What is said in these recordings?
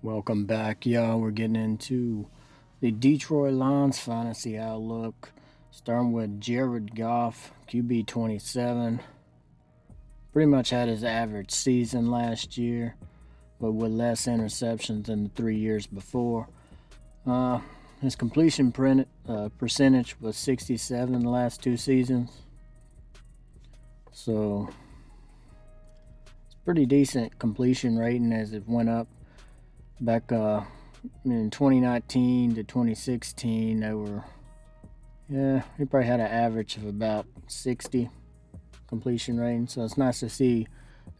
Welcome back, y'all. We're getting into the Detroit Lions fantasy outlook, starting with Jared Goff, QB 27. Pretty much had his average season last year, but with less interceptions than the 3 years before. His completion percentage was 67 in the last two seasons, so it's pretty decent completion rating as it went up. Back in 2019 to 2016, he probably had an average of about 60 completion rating. So it's nice to see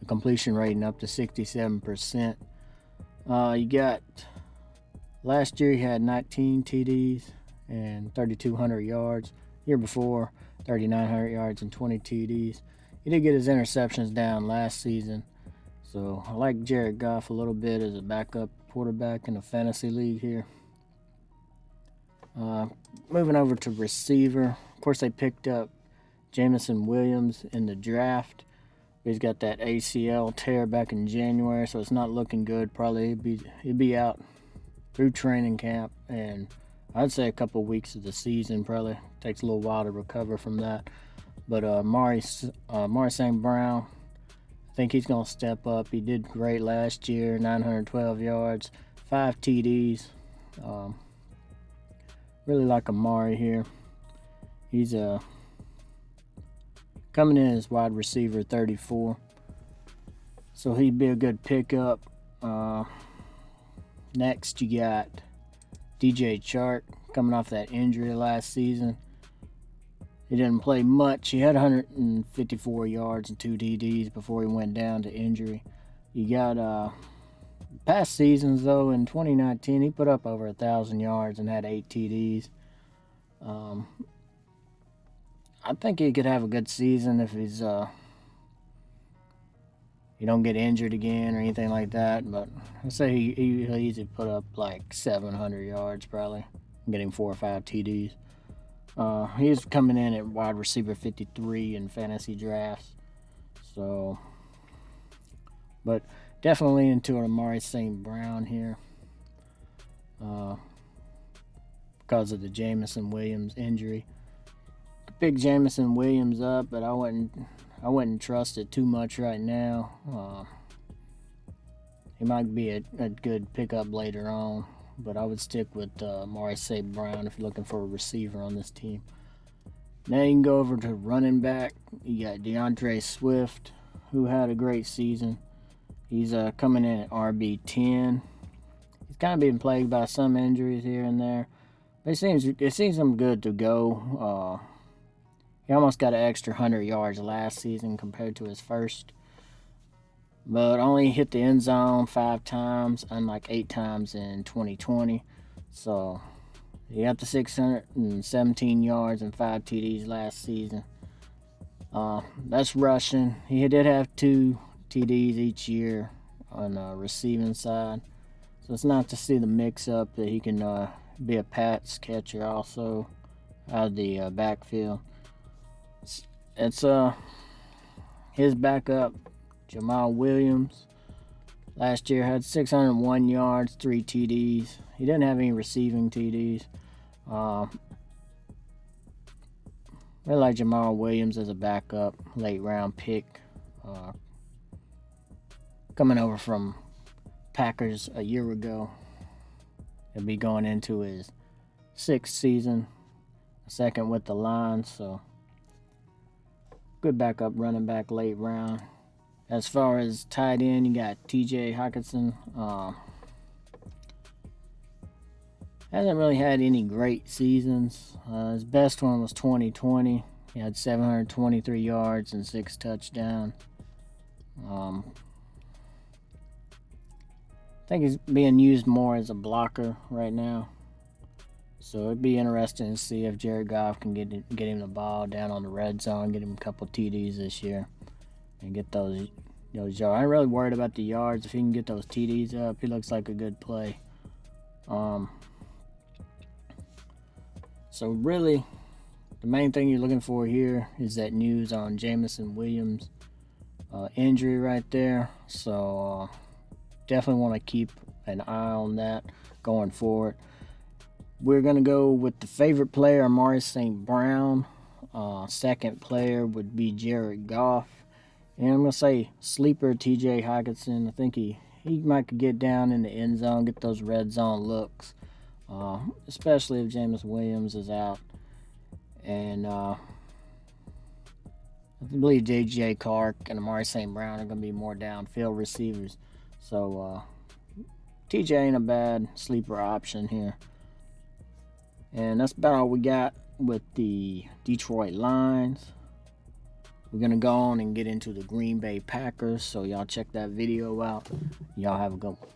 the completion rating up to 67%. You got last year he had 19 TDs and 3,200 yards. Year before, 3,900 yards and 20 TDs. He did get his interceptions down last season. So I like Jared Goff a little bit as a backup quarterback in a fantasy league here. Moving over to receiver. Of course, they picked up Jameson Williams in the draft. He's got that ACL tear back in January, so it's not looking good. Probably he'd be out through training camp, and I'd say a couple of weeks of the season. Probably takes a little while to recover from that. But Mari St. Brown, I think he's going to step up. He did great last year, 912 yards, 5 TDs. Really like Amari here. He's coming in as wide receiver 34. So he'd be a good pickup. Next, you got DJ Chark coming off that injury last season. He didn't play much. He had 154 yards and 2 TDs before he went down to injury. You got past seasons, though, in 2019, he put up over 1,000 yards and had 8 TDs. I think he could have a good season if he don't get injured again or anything like that. But I'd say he'll easily put up like 700 yards probably, getting 4 or 5 TDs. He's coming in at wide receiver 53 in fantasy drafts. So, but definitely into Amari St. Brown here. Because of the Jameson Williams injury. Pick Jameson Williams up, but I wouldn't trust it too much right now. He might be a good pickup later on, but I would stick with Amari St. Brown if you're looking for a receiver on this team. Now you can go over to running back. You got DeAndre Swift, who had a great season. He's coming in at RB10. He's kind of been plagued by some injuries here and there. But it seems him good to go. He almost got an extra 100 yards last season compared to his first. But only hit the end zone 5 times, unlike 8 times in 2020. So he got the 617 yards and 5 TDs last season. That's rushing. He did have 2 TDs each year on the receiving side. So it's not to see the mix-up that he can be a pass catcher also out of the backfield. It's his backup, Jamal Williams. Last year had 601 yards, 3 TDs. He didn't have any receiving TDs. Really like Jamal Williams as a backup, late round pick. Coming over from Packers a year ago. He'll be going into his 6th season, second with the Lions, so good backup running back late round. As far as tight end, you got TJ Hockenson. Hasn't really had any great seasons. His best one was 2020. He had 723 yards and 6 touchdowns. I think he's being used more as a blocker right now. So it'd be interesting to see if Jared Goff can get him the ball down on the red zone, get him a couple TDs this year, and get those yards. I ain't really worried about the yards. If he can get those TDs up, he looks like a good play. So really, the main thing you're looking for here is that news on Jameson Williams' injury right there. So definitely want to keep an eye on that going forward. We're going to go with the favorite player, Amari St. Brown. Second player would be Jared Goff. And I'm going to say sleeper TJ Hockenson. I think he might get down in the end zone, get those red zone looks, especially if Jameson Williams is out. And I believe J.J. Clark and Amari St. Brown are going to be more downfield receivers. So TJ ain't a bad sleeper option here. And that's about all we got with the Detroit Lions. We're going to go on and get into the Green Bay Packers. So y'all check that video out. Y'all have a good one.